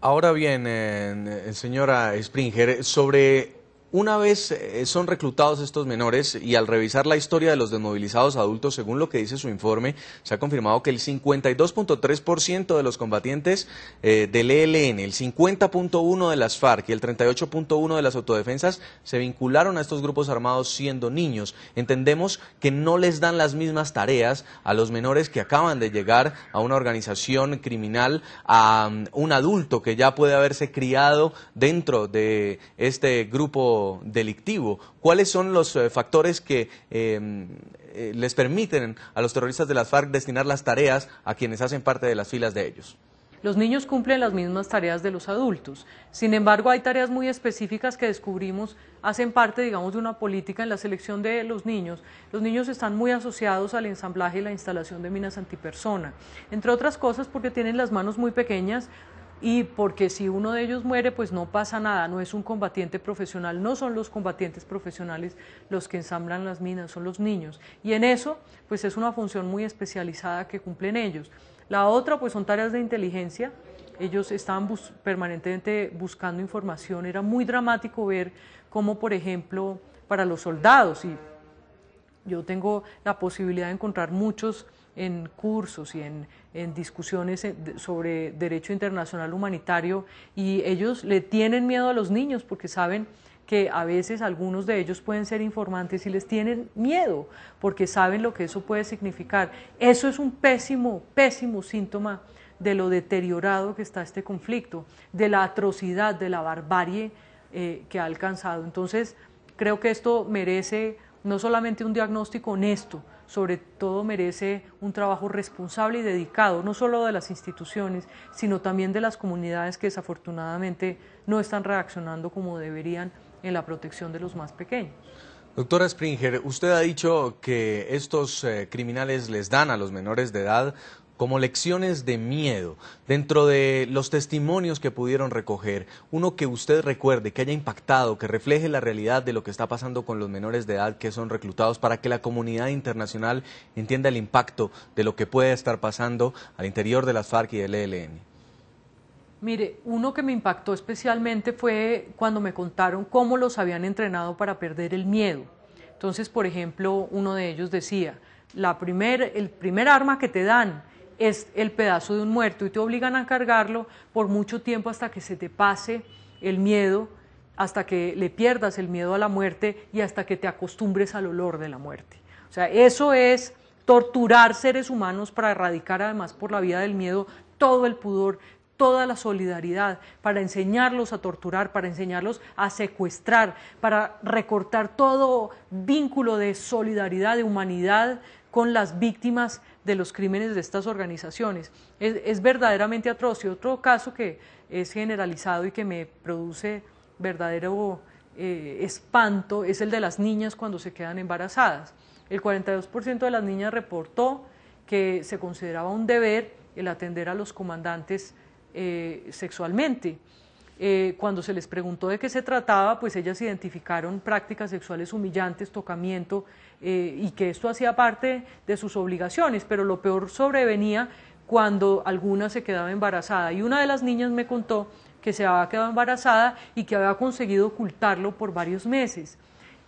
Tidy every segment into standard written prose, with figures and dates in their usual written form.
Ahora bien, señora Springer, una vez son reclutados estos menores y al revisar la historia de los desmovilizados adultos, según lo que dice su informe, se ha confirmado que el 52.3% de los combatientes del ELN, el 50.1% de las FARC y el 38.1% de las autodefensas se vincularon a estos grupos armados siendo niños. Entendemos que no les dan las mismas tareas a los menores que acaban de llegar a una organización criminal, a un adulto que ya puede haberse criado dentro de este grupo delictivo. ¿Cuáles son los factores que les permiten a los terroristas de las FARC destinar las tareas a quienes hacen parte de las filas de ellos? Los niños cumplen las mismas tareas de los adultos. Sin embargo, hay tareas muy específicas que descubrimos hacen parte, digamos, de una política en la selección de los niños. Los niños están muy asociados al ensamblaje y la instalación de minas antipersona, entre otras cosas porque tienen las manos muy pequeñas y porque si uno de ellos muere, pues no pasa nada, no es un combatiente profesional, no son los combatientes profesionales los que ensamblan las minas, son los niños. Y en eso, pues es una función muy especializada que cumplen ellos. La otra, pues son tareas de inteligencia. Ellos estaban permanentemente buscando información. Era muy dramático ver cómo, por ejemplo, para los soldados, y yo tengo la posibilidad de encontrar muchos en cursos y en discusiones sobre derecho internacional humanitario, y ellos le tienen miedo a los niños porque saben que a veces algunos de ellos pueden ser informantes y les tienen miedo porque saben lo que eso puede significar. Eso es un pésimo, pésimo síntoma de lo deteriorado que está este conflicto, de la atrocidad, de la barbarie que ha alcanzado. Entonces, creo que esto merece no solamente un diagnóstico honesto, sobre todo merece un trabajo responsable y dedicado, no solo de las instituciones, sino también de las comunidades que desafortunadamente no están reaccionando como deberían en la protección de los más pequeños. Doctora Springer, usted ha dicho que estos criminales les dan a los menores de edad como lecciones de miedo. Dentro de los testimonios que pudieron recoger, uno que usted recuerde, que haya impactado, que refleje la realidad de lo que está pasando con los menores de edad que son reclutados, para que la comunidad internacional entienda el impacto de lo que puede estar pasando al interior de las FARC y del ELN. Mire, uno que me impactó especialmente fue cuando me contaron cómo los habían entrenado para perder el miedo. Entonces, por ejemplo, uno de ellos decía, el primer arma que te dan es el pedazo de un muerto y te obligan a cargarlo por mucho tiempo hasta que se te pase el miedo, hasta que le pierdas el miedo a la muerte y hasta que te acostumbres al olor de la muerte. O sea, eso es torturar seres humanos para erradicar además por la vía del miedo todo el pudor, toda la solidaridad, para enseñarlos a torturar, para enseñarlos a secuestrar, para recortar todo vínculo de solidaridad, de humanidad con las víctimas de los crímenes de estas organizaciones. Es verdaderamente atroz. Y otro caso que es generalizado y que me produce verdadero espanto es el de las niñas cuando se quedan embarazadas. El 42% de las niñas reportó que se consideraba un deber el atender a los comandantes sexualmente. Cuando se les preguntó de qué se trataba, pues ellas identificaron prácticas sexuales humillantes, tocamiento, y que esto hacía parte de sus obligaciones, pero lo peor sobrevenía cuando alguna se quedaba embarazada. Y una de las niñas me contó que se había quedado embarazada y que había conseguido ocultarlo por varios meses.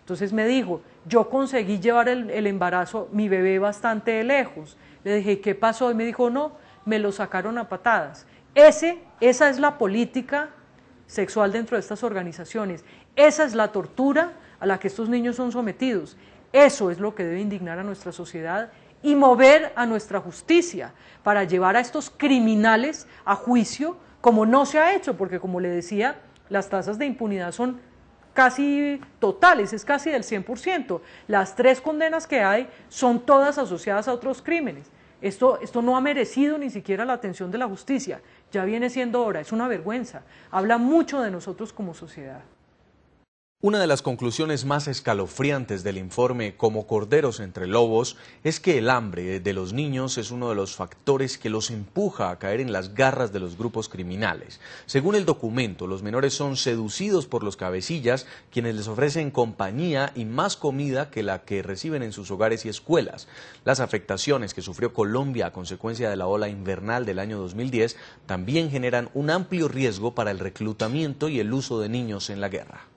Entonces me dijo, yo conseguí llevar el embarazo, mi bebé bastante lejos. Le dije, ¿qué pasó? Y me dijo, no, me lo sacaron a patadas. Esa es la política sexual dentro de estas organizaciones. Esa es la tortura a la que estos niños son sometidos. Eso es lo que debe indignar a nuestra sociedad y mover a nuestra justicia para llevar a estos criminales a juicio, como no se ha hecho, porque como le decía, las tasas de impunidad son casi totales, es casi del 100%. Las 3 condenas que hay son todas asociadas a otros crímenes. Esto no ha merecido ni siquiera la atención de la justicia. Ya viene siendo hora, es una vergüenza. Habla mucho de nosotros como sociedad. Una de las conclusiones más escalofriantes del informe Como corderos entre lobos es que el hambre de los niños es uno de los factores que los empuja a caer en las garras de los grupos criminales. Según el documento, los menores son seducidos por los cabecillas, quienes les ofrecen compañía y más comida que la que reciben en sus hogares y escuelas. Las afectaciones que sufrió Colombia a consecuencia de la ola invernal del año 2010 también generan un amplio riesgo para el reclutamiento y el uso de niños en la guerra.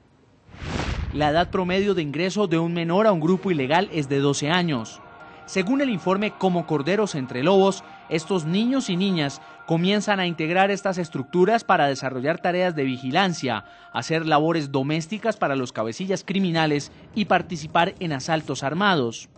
La edad promedio de ingreso de un menor a un grupo ilegal es de 12 años. Según el informe Como corderos entre lobos, estos niños y niñas comienzan a integrar estas estructuras para desarrollar tareas de vigilancia, hacer labores domésticas para los cabecillas criminales y participar en asaltos armados.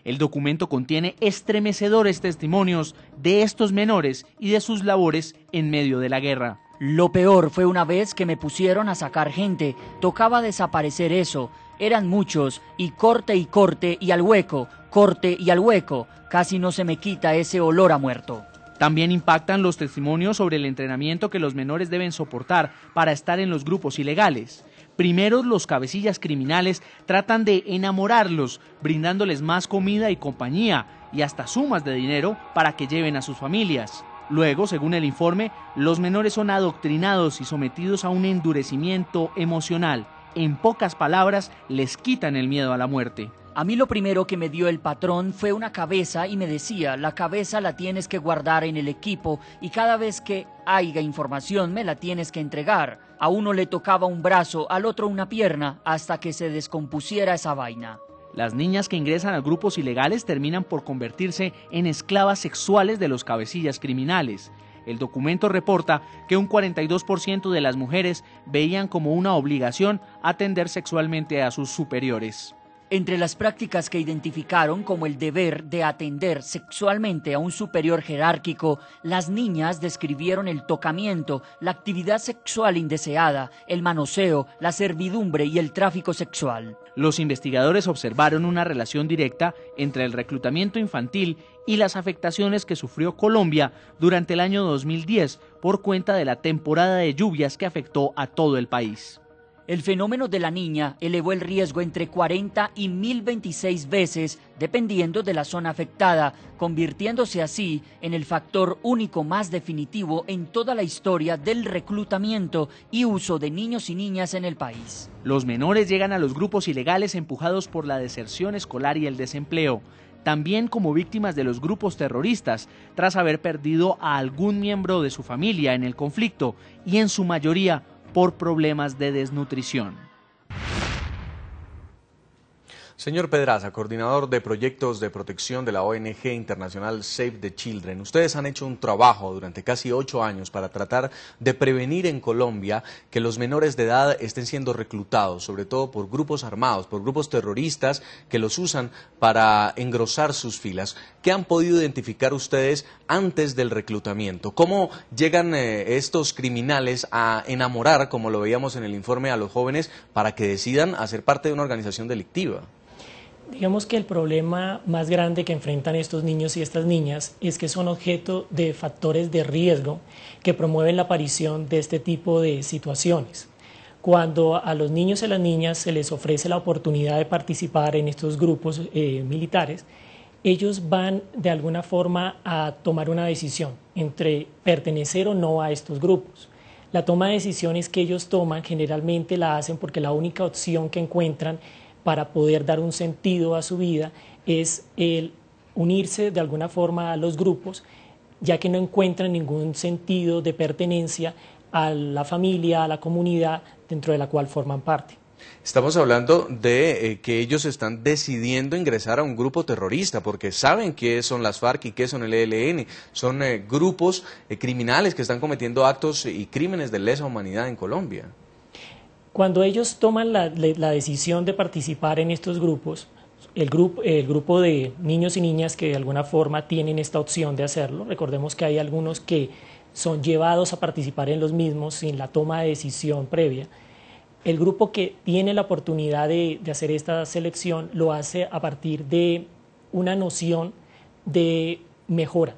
El documento contiene estremecedores testimonios de estos menores y de sus labores en medio de la guerra. Lo peor fue una vez que me pusieron a sacar gente, tocaba desaparecer eso, eran muchos, y corte y al hueco, corte y al hueco, casi no se me quita ese olor a muerto. También impactan los testimonios sobre el entrenamiento que los menores deben soportar para estar en los grupos ilegales. Primero, los cabecillas criminales tratan de enamorarlos, brindándoles más comida y compañía, y hasta sumas de dinero para que lleven a sus familias. Luego, según el informe, los menores son adoctrinados y sometidos a un endurecimiento emocional. En pocas palabras, les quitan el miedo a la muerte. A mí lo primero que me dio el patrón fue una cabeza y me decía, la cabeza la tienes que guardar en el equipo y cada vez que haya información me la tienes que entregar. A uno le tocaba un brazo, al otro una pierna, hasta que se descompusiera esa vaina. Las niñas que ingresan a grupos ilegales terminan por convertirse en esclavas sexuales de los cabecillas criminales. El documento reporta que un 42% de las mujeres veían como una obligación atender sexualmente a sus superiores. Entre las prácticas que identificaron como el deber de atender sexualmente a un superior jerárquico, las niñas describieron el tocamiento, la actividad sexual indeseada, el manoseo, la servidumbre y el tráfico sexual. Los investigadores observaron una relación directa entre el reclutamiento infantil y las afectaciones que sufrió Colombia durante el año 2010 por cuenta de la temporada de lluvias que afectó a todo el país. El fenómeno de la niña elevó el riesgo entre 40 y 1026 veces, dependiendo de la zona afectada, convirtiéndose así en el factor único más definitivo en toda la historia del reclutamiento y uso de niños y niñas en el país. Los menores llegan a los grupos ilegales empujados por la deserción escolar y el desempleo, también como víctimas de los grupos terroristas, tras haber perdido a algún miembro de su familia en el conflicto y en su mayoría por problemas de desnutrición. Señor Pedraza, coordinador de proyectos de protección de la ONG internacional Save the Children, ustedes han hecho un trabajo durante casi 8 años para tratar de prevenir en Colombia que los menores de edad estén siendo reclutados, sobre todo por grupos armados, por grupos terroristas que los usan para engrosar sus filas. ¿Qué han podido identificar ustedes antes del reclutamiento? ¿Cómo llegan estos criminales a enamorar, como lo veíamos en el informe, a los jóvenes para que decidan hacer parte de una organización delictiva? Digamos que el problema más grande que enfrentan estos niños y estas niñas es que son objeto de factores de riesgo que promueven la aparición de este tipo de situaciones. Cuando a los niños y a las niñas se les ofrece la oportunidad de participar en estos grupos militares, ellos van de alguna forma a tomar una decisión entre pertenecer o no a estos grupos. La toma de decisiones que ellos toman generalmente la hacen porque la única opción que encuentran para poder dar un sentido a su vida es el unirse de alguna forma a los grupos, ya que no encuentran ningún sentido de pertenencia a la familia, a la comunidad dentro de la cual forman parte. Estamos hablando de que ellos están decidiendo ingresar a un grupo terrorista porque saben qué son las FARC y qué son el ELN. Son grupos criminales que están cometiendo actos y crímenes de lesa humanidad en Colombia. Cuando ellos toman la decisión de participar en estos grupos, el grupo de niños y niñas que de alguna forma tienen esta opción de hacerlo, recordemos que hay algunos que son llevados a participar en los mismos sin la toma de decisión previa. El grupo que tiene la oportunidad de hacer esta selección lo hace a partir de una noción de mejora.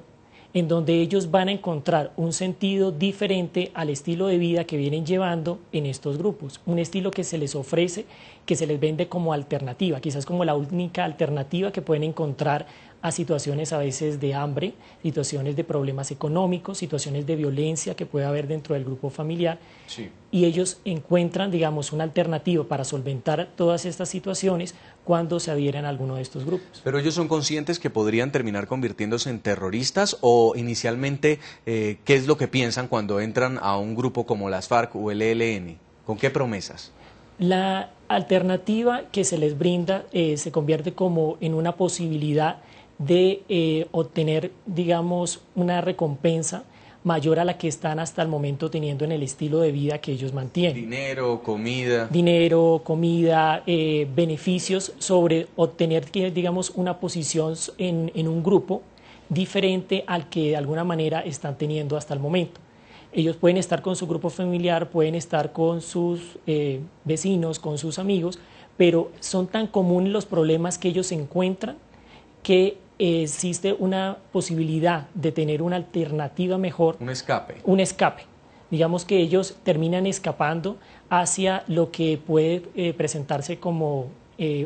en donde ellos van a encontrar un sentido diferente al estilo de vida que vienen llevando en estos grupos, un estilo que se les ofrece, que se les vende como alternativa, quizás como la única alternativa que pueden encontrar a situaciones a veces de hambre, situaciones de problemas económicos, situaciones de violencia que puede haber dentro del grupo familiar. Sí. Y ellos encuentran, digamos, una alternativa para solventar todas estas situaciones cuando se adhieren a alguno de estos grupos. ¿Pero ellos son conscientes que podrían terminar convirtiéndose en terroristas o inicialmente qué es lo que piensan cuando entran a un grupo como las FARC o el ELN? ¿Con qué promesas? La alternativa que se les brinda se convierte como en una posibilidad de obtener, digamos, una recompensa mayor a la que están hasta el momento teniendo en el estilo de vida que ellos mantienen. Dinero, comida. Dinero, comida, beneficios sobre obtener, digamos, una posición en un grupo diferente al que de alguna manera están teniendo hasta el momento. Ellos pueden estar con su grupo familiar, pueden estar con sus vecinos, con sus amigos, pero son tan comunes los problemas que ellos encuentran que existe una posibilidad de tener una alternativa mejor. Un escape. Un escape. Digamos que ellos terminan escapando hacia lo que puede presentarse como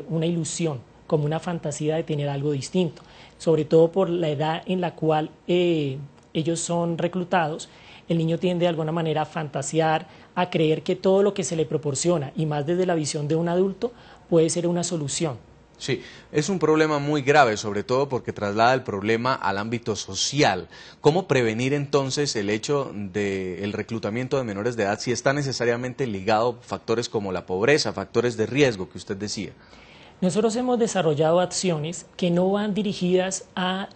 una ilusión, como una fantasía de tener algo distinto, sobre todo por la edad en la cual ellos son reclutados. El niño tiende de alguna manera a fantasear, a creer que todo lo que se le proporciona, y más desde la visión de un adulto, puede ser una solución. Sí, es un problema muy grave, sobre todo porque traslada el problema al ámbito social. ¿Cómo prevenir entonces el hecho del reclutamiento de menores de edad si está necesariamente ligado a factores como la pobreza, factores de riesgo que usted decía? Nosotros hemos desarrollado acciones que no van dirigidas a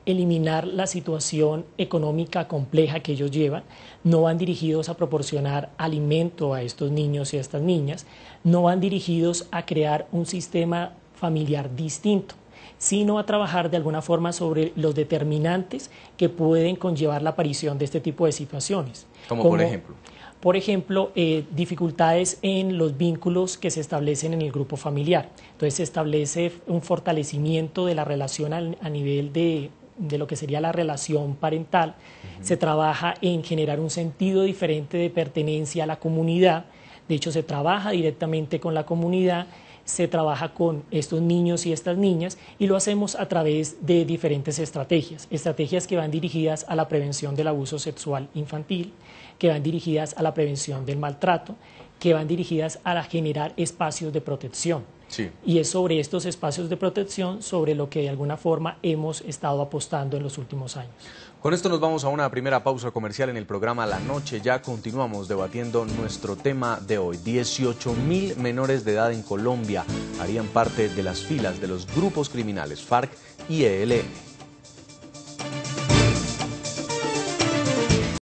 eliminar la situación económica compleja que ellos llevan, no van dirigidos a proporcionar alimento a estos niños y a estas niñas, no van dirigidos a crear un sistema familiar distinto, sino a trabajar de alguna forma sobre los determinantes que pueden conllevar la aparición de este tipo de situaciones. ¿Como por ejemplo? Por ejemplo, dificultades en los vínculos que se establecen en el grupo familiar. Entonces se establece un fortalecimiento de la relación a nivel de lo que sería la relación parental. Se trabaja en generar un sentido diferente de pertenencia a la comunidad. De hecho, se trabaja directamente con la comunidad, se trabaja con estos niños y estas niñas, y lo hacemos a través de diferentes estrategias que van dirigidas a la prevención del abuso sexual infantil, que van dirigidas a la prevención del maltrato, que van dirigidas a generar espacios de protección. Sí. Y es sobre estos espacios de protección sobre lo que de alguna forma hemos estado apostando en los últimos años. Con esto nos vamos a una primera pausa comercial en el programa La Noche. Ya continuamos debatiendo nuestro tema de hoy. 18.000 menores de edad en Colombia harían parte de las filas de los grupos criminales FARC y ELN.